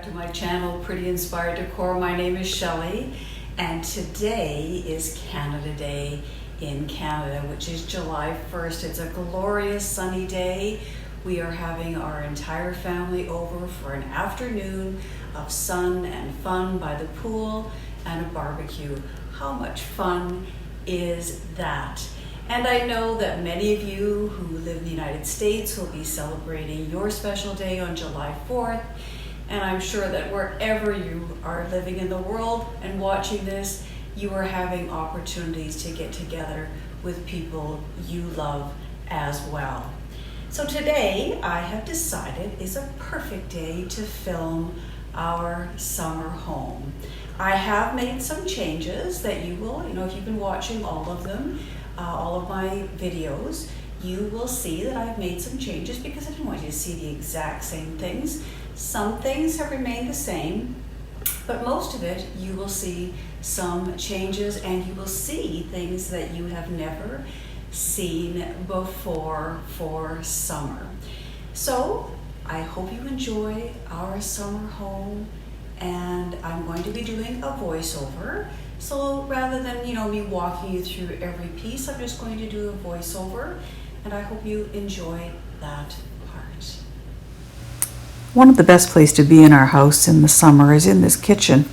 to my channel, Pretty Inspired Decor. My name is Shelley, and today is Canada Day in Canada, which is July 1st. It's a glorious sunny day. We are having our entire family over for an afternoon of sun and fun by the pool and a barbecue. How much fun is that? And I know that many of you who live in the United States will be celebrating your special day on July 4th. And I'm sure that wherever you are living in the world and watching this, you are having opportunities to get together with people you love as well. So today I have decided is a perfect day to film our summer home. I have made some changes that you will, if you've been watching all of them, all of my videos, you will see that I've made some changes because I didn't want you to see the exact same things. Some things have remained the same, but most of it you will see some changes, and you will see things that you have never seen before for summer. So I hope you enjoy our summer home, and I'm going to be doing a voiceover. So rather than me walking you through every piece, I'm just going to do a voiceover, and I hope you enjoy that part. One of the best places to be in our house in the summer is in this kitchen.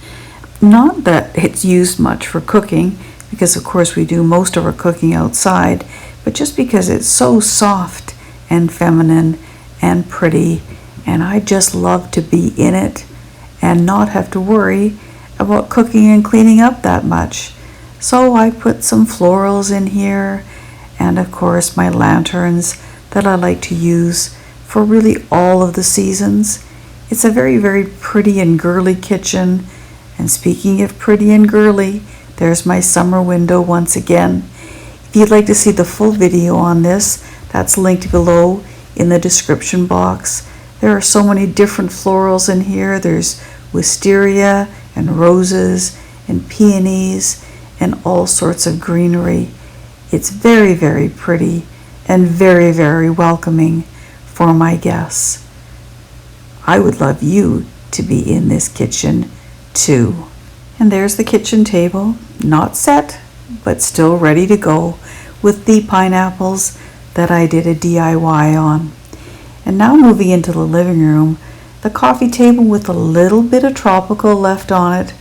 Not that it's used much for cooking, because of course we do most of our cooking outside, but just because it's so soft and feminine and pretty, and I just love to be in it and not have to worry about cooking and cleaning up that much. So I put some florals in here, and of course my lanterns that I like to use for really all of the seasons. It's a very, very pretty and girly kitchen. And speaking of pretty and girly, there's my summer window once again. If you'd like to see the full video on this, that's linked below in the description box. There are so many different florals in here. There's wisteria and roses and peonies and all sorts of greenery. It's very, very pretty and very, very welcoming for my guests. I would love you to be in this kitchen too. And there's the kitchen table, not set, but still ready to go, with the pineapples that I did a DIY on. And now moving into the living room, the coffee table with a little bit of tropical left on it.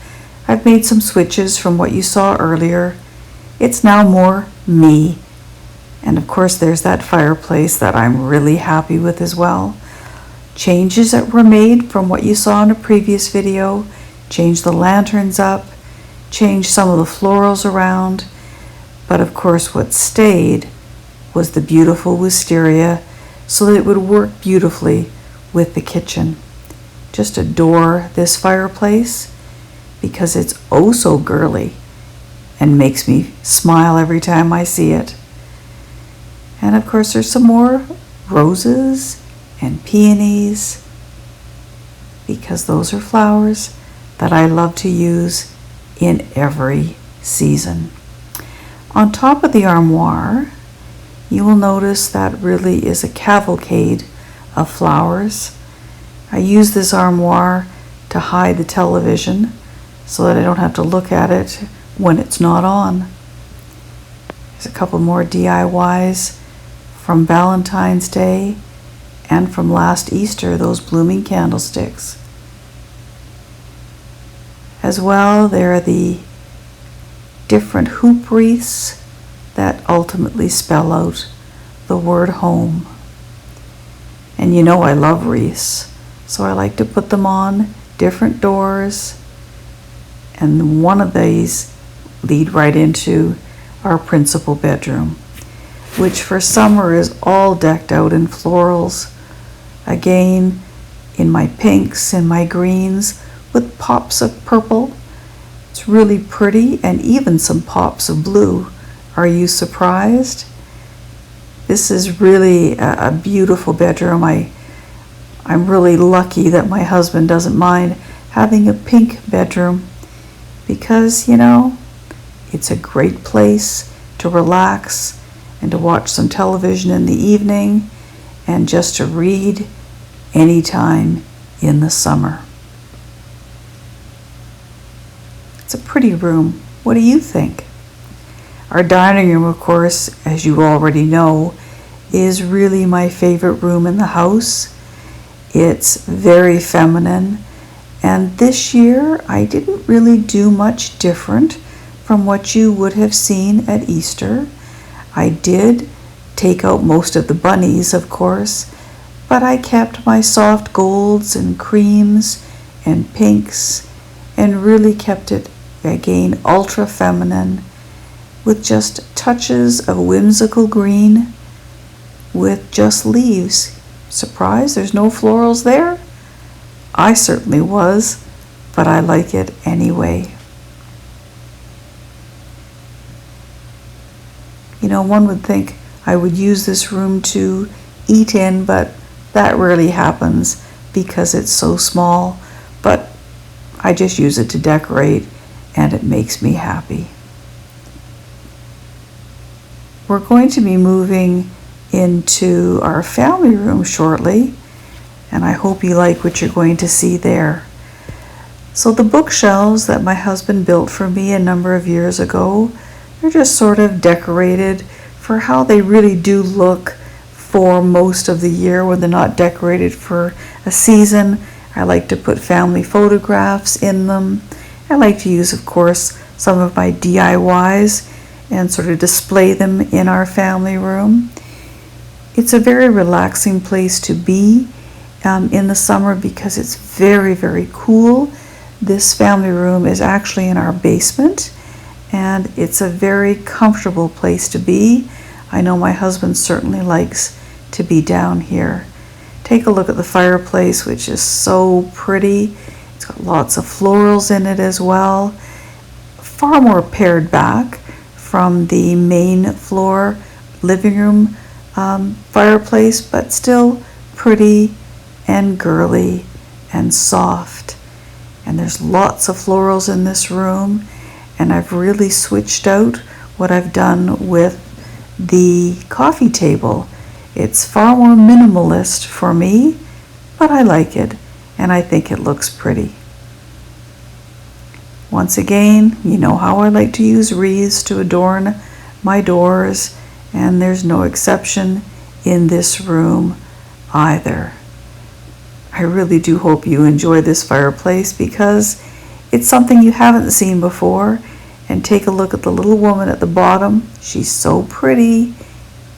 I've made some switches from what you saw earlier. It's now more me. And of course there's that fireplace that I'm really happy with as well. Changes that were made from what you saw in a previous video. Changed the lanterns up, changed some of the florals around. But of course what stayed was the beautiful wisteria, so that it would work beautifully with the kitchen. Just adore this fireplace because it's oh so girly and makes me smile every time I see it. And of course there's some more roses and peonies, because those are flowers that I love to use in every season. On top of the armoire, you will notice that really is a cavalcade of flowers. I use this armoire to hide the television so that I don't have to look at it when it's not on. There's a couple more DIYs from Valentine's Day and from last Easter, those blooming candlesticks. As well, there are the different hoop wreaths that ultimately spell out the word home. And I love wreaths, so I like to put them on different doors. And one of these lead right into our principal bedroom, which for summer is all decked out in florals. Again, in my pinks and my greens with pops of purple. It's really pretty, and even some pops of blue. Are you surprised? This is really a beautiful bedroom. I'm really lucky that my husband doesn't mind having a pink bedroom, because it's a great place to relax and to watch some television in the evening and just to read anytime in the summer. It's a pretty room. What do you think? Our dining room, of course, as you already know, is really my favorite room in the house. It's very feminine, and this year I didn't really do much different from what you would have seen at Easter. I did take out most of the bunnies, of course, but I kept my soft golds and creams and pinks and really kept it, again, ultra feminine with just touches of whimsical green with just leaves. Surprise, there's no florals there? I certainly was, but I like it anyway. You know, one would think I would use this room to eat in, but that rarely happens because it's so small. But I just use it to decorate, and it makes me happy. We're going to be moving into our family room shortly, and I hope you like what you're going to see there. So the bookshelves that my husband built for me a number of years ago, they're just sort of decorated for how they really do look for most of the year when they're not decorated for a season. I like to put family photographs in them. I like to use, of course, some of my DIYs and sort of display them in our family room. It's a very relaxing place to be in the summer because it's very, very cool. This family room is actually in our basement, and it's a very comfortable place to be. I know my husband certainly likes to be down here. Take a look at the fireplace, which is so pretty. It's got lots of florals in it as well. Far more pared back from the main floor living room fireplace, but still pretty and girly and soft. And there's lots of florals in this room, and I've really switched out what I've done with the coffee table. It's far more minimalist for me, but I like it, and I think it looks pretty. Once again, you know how I like to use wreaths to adorn my doors, and there's no exception in this room either. I really do hope you enjoy this fireplace because it's something you haven't seen before. And take a look at the little woman at the bottom. She's so pretty,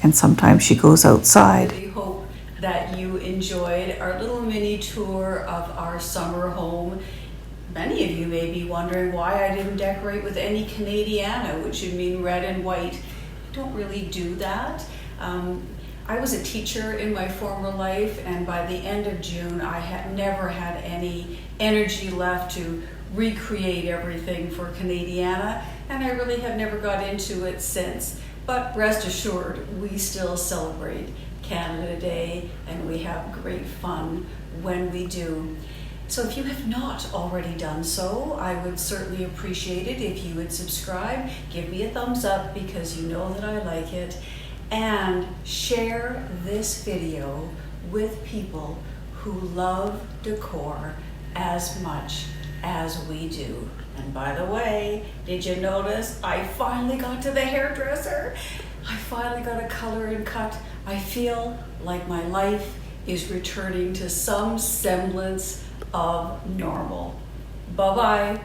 and sometimes she goes outside. I really hope that you enjoyed our little mini tour of our summer home. Many of you may be wondering why I didn't decorate with any Canadiana, which would mean red and white. I don't really do that. I was a teacher in my former life, and by the end of June, I had never had any energy left to recreate everything for Canadiana, and I really have never got into it since. But rest assured, we still celebrate Canada Day, and we have great fun when we do. So if you have not already done so, I would certainly appreciate it if you would subscribe, give me a thumbs up because you know that I like it, and share this video with people who love decor as much as we do. And by the way, did you notice I finally got to the hairdresser? I finally got a color and cut. I feel like my life is returning to some semblance of normal. Bye-bye.